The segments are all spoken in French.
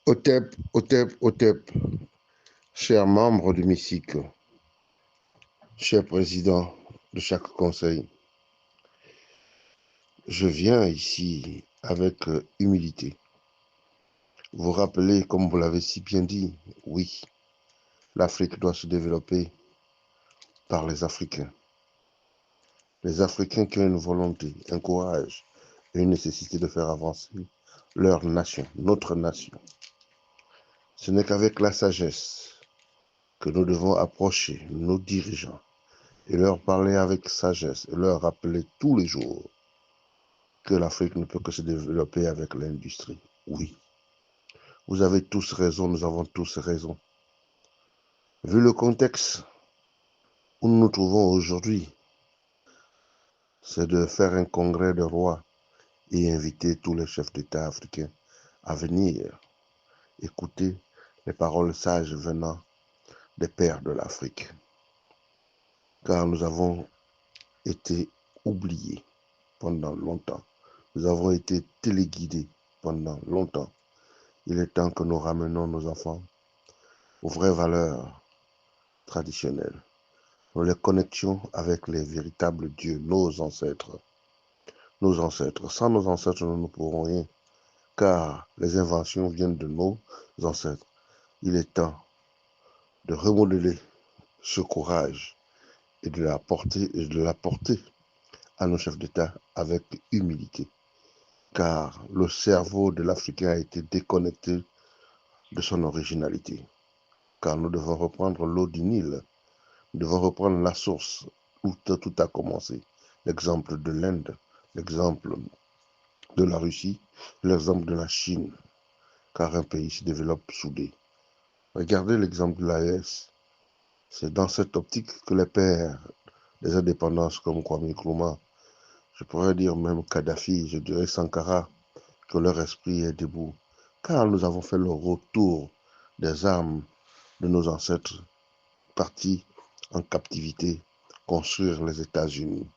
Otep, Otep, Otep, chers membres de l'hémicycle, cher président de chaque conseil, je viens ici avec humilité vous rappeler, comme vous l'avez si bien dit, oui, l'Afrique doit se développer par les Africains. Les Africains qui ont une volonté, un courage et une nécessité de faire avancer leur nation, notre nation. Ce n'est qu'avec la sagesse que nous devons approcher nos dirigeants et leur parler avec sagesse et leur rappeler tous les jours que l'Afrique ne peut que se développer avec l'industrie. Oui, vous avez tous raison, nous avons tous raison. Vu le contexte où nous nous trouvons aujourd'hui, c'est de faire un congrès de rois et inviter tous les chefs d'État africains à venir écouter les paroles sages venant des pères de l'Afrique. Car nous avons été oubliés pendant longtemps. Nous avons été téléguidés pendant longtemps. Il est temps que nous ramenions nos enfants aux vraies valeurs traditionnelles. Nous les connections avec les véritables dieux, nos ancêtres. Nos ancêtres. Sans nos ancêtres, nous ne pourrons rien, car les inventions viennent de nos ancêtres. Il est temps de remodeler ce courage et de l'apporter à nos chefs d'État avec humilité. Car le cerveau de l'Africain a été déconnecté de son originalité. Car nous devons reprendre l'eau du Nil, nous devons reprendre la source où tout a commencé. L'exemple de l'Inde, l'exemple de la Russie, l'exemple de la Chine, car un pays se développe soudé. Regardez l'exemple de l'AES. C'est dans cette optique que les pères des indépendances comme Kwame Nkrumah, je pourrais dire même Kadhafi, je dirais Sankara, que leur esprit est debout, car nous avons fait le retour des armes de nos ancêtres partis en captivité construire les États-Unis.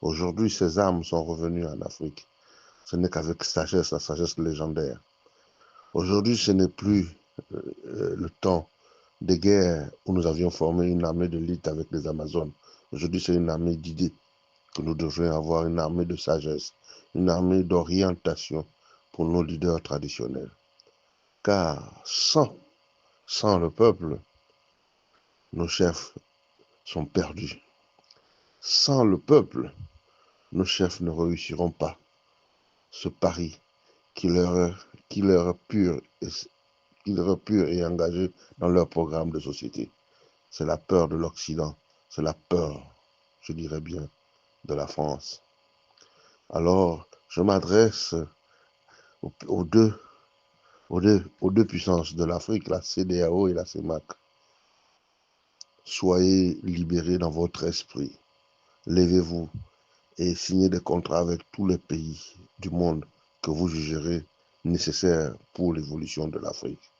Aujourd'hui, ces armes sont revenues en Afrique. Ce n'est qu'avec sagesse, la sagesse légendaire. Aujourd'hui, ce n'est plus le temps des guerres où nous avions formé une armée d'élite avec les Amazones. Aujourd'hui, c'est une armée d'idées que nous devrions avoir, une armée de sagesse, une armée d'orientation pour nos leaders traditionnels. Car sans le peuple, nos chefs sont perdus. Sans le peuple, nos chefs ne réussiront pas ce pari qui leur est pur et engagé dans leur programme de société. C'est la peur de l'Occident, c'est la peur, je dirais bien, de la France. Alors, je m'adresse aux deux puissances de l'Afrique, la CEDEAO et la CEMAC. Soyez libérés dans votre esprit. Levez-vous et signez des contrats avec tous les pays du monde que vous jugerez nécessaires pour l'évolution de l'Afrique.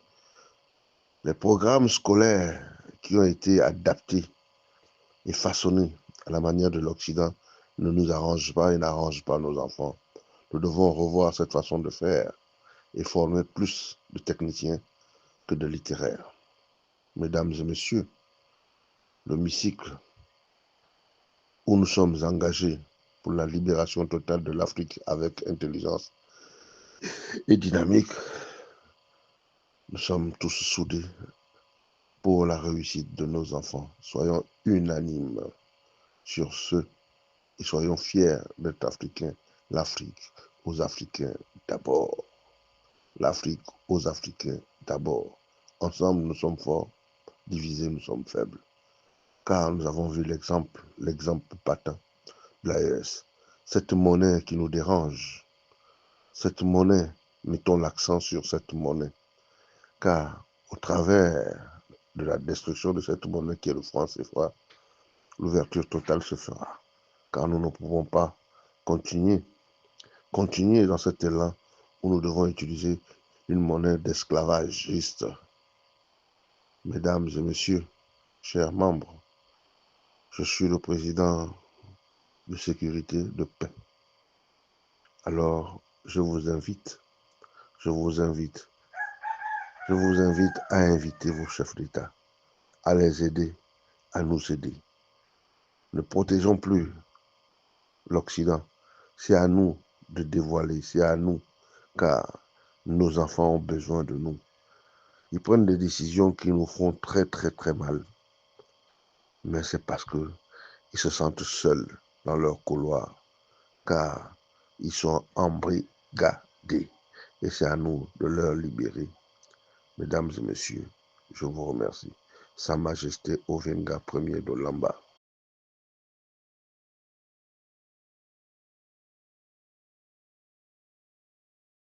Les programmes scolaires qui ont été adaptés et façonnés à la manière de l'Occident ne nous arrangent pas et n'arrangent pas nos enfants. Nous devons revoir cette façon de faire et former plus de techniciens que de littéraires. Mesdames et messieurs, l'hémicycle où nous sommes engagés pour la libération totale de l'Afrique avec intelligence et dynamique, nous sommes tous soudés pour la réussite de nos enfants. Soyons unanimes sur ce et soyons fiers d'être africains. L'Afrique aux Africains d'abord. L'Afrique aux Africains d'abord. Ensemble, nous sommes forts. Divisés, nous sommes faibles. Car nous avons vu l'exemple patent de l'AES. Cette monnaie qui nous dérange, cette monnaie, mettons l'accent sur cette monnaie. Car au travers de la destruction de cette monnaie qui est le franc CFA, l'ouverture totale se fera. Car nous ne pouvons pas continuer dans cet élan où nous devons utiliser une monnaie d'esclavagiste. Mesdames et messieurs, chers membres, je suis le président de sécurité, de paix. Alors, je vous invite Je vous invite à inviter vos chefs d'État, à les aider, à nous aider. Ne protégeons plus l'Occident. C'est à nous de dévoiler, c'est à nous, car nos enfants ont besoin de nous. Ils prennent des décisions qui nous font très très très mal. Mais c'est parce qu'ils se sentent seuls dans leur couloir, car ils sont embrigadés. Et c'est à nous de leur libérer. Mesdames et messieurs, je vous remercie. Sa Majesté Ovenga Ier de Lamba.